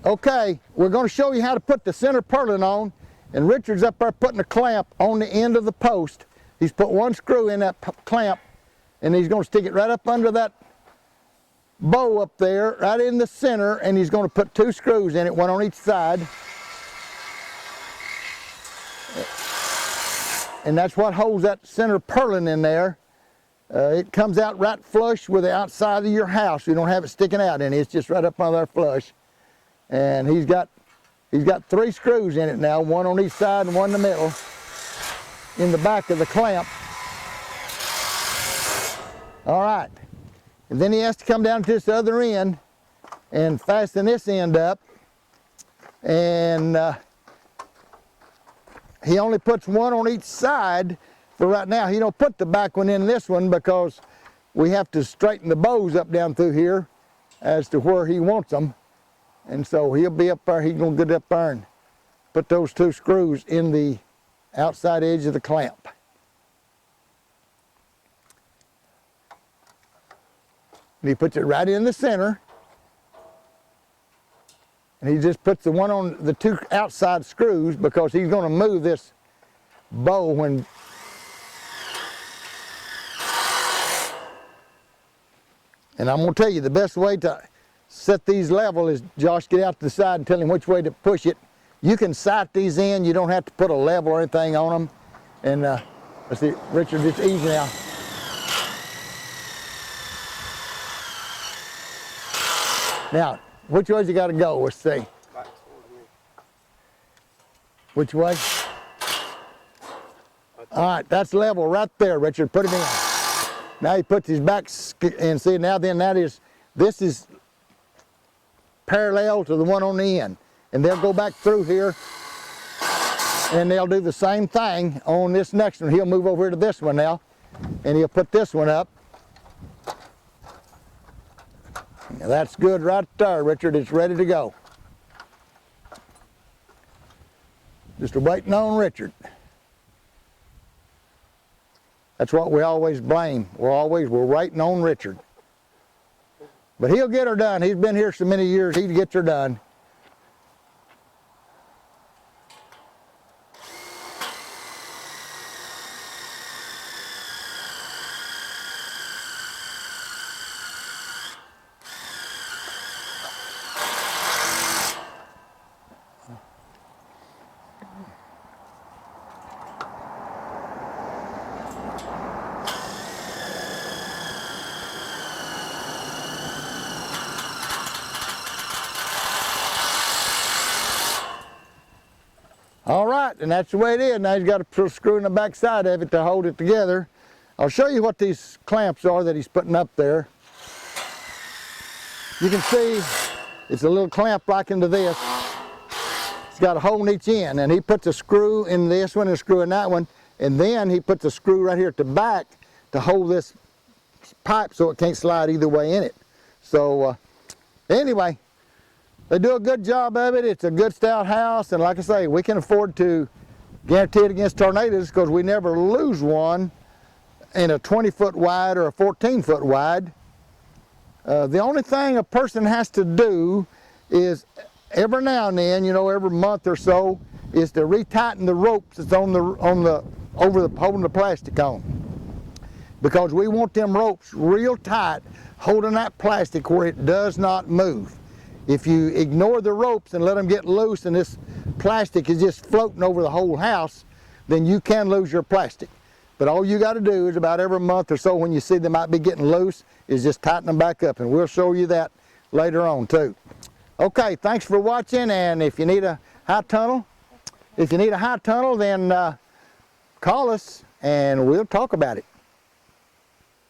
Okay, we're going to show you how to put the center purlin on, and Richard's up there putting a clamp on the end of the post. He's put one screw in that clamp, and he's going to stick it right up under that bow up there, right in the center, and he's going to put 2 screws in it, one on each side. And that's what holds that center purlin in there. It comes out right flush with the outside of your house. You don't have it sticking out in it. It's just right up under there flush. And he's got 3 screws in it now, one on each side and one in the middle, in the back of the clamp. All right. And then he has to come down to this other end and fasten this end up. And he only puts one on each side for right now. He don't put the back one in this one because we have to straighten the bows up down through here as to where he wants them. And so he'll be up there, he's gonna get up there and put those 2 screws in the outside edge of the clamp. And he puts it right in the center. And he just puts the one on the 2 outside screws because he's gonna move this bow when and I'm gonna tell you the best way to set these level is, Josh, get out to the side and tell him which way to push it. You can sight these in, you don't have to put a level or anything on them. And let's see, Richard, it's easy now. Now, which way's you gotta go? Let's see. Which way? All right, that's level right there, Richard. Put it in. Now he puts his back in. See, now then this is parallel to the one on the end. And they'll go back through here and they'll do the same thing on this next one. He'll move over to this one now and he'll put this one up. Now that's good right there, Richard. It's ready to go. Just waiting on Richard. That's what we always blame. We're waiting on Richard. But he'll get her done. He's been here so many years, he gets her done. All right, and that's the way it is. Now he's got to put a screw in the back side of it to hold it together. I'll show you what these clamps are that he's putting up there. You can see it's a little clamp like into this. It's got a hole in each end, and he puts a screw in this one and a screw in that one, and then he puts a screw right here at the back to hold this pipe so it can't slide either way in it. So anyway, they do a good job of it. It's a good stout house, and like I say, we can afford to guarantee it against tornadoes because we never lose one in a 20-foot wide or a 14-foot wide. The only thing a person has to do is every now and then, you know, every month or so, is to retighten the ropes that's holding the plastic on, because we want them ropes real tight, holding that plastic where it does not move. If you ignore the ropes and let them get loose and this plastic is just floating over the whole house, then you can lose your plastic. But all you got to do is about every month or so, when you see they might be getting loose, is just tighten them back up, and we'll show you that later on too. Okay, thanks for watching, and if you need a high tunnel, then call us and we'll talk about it.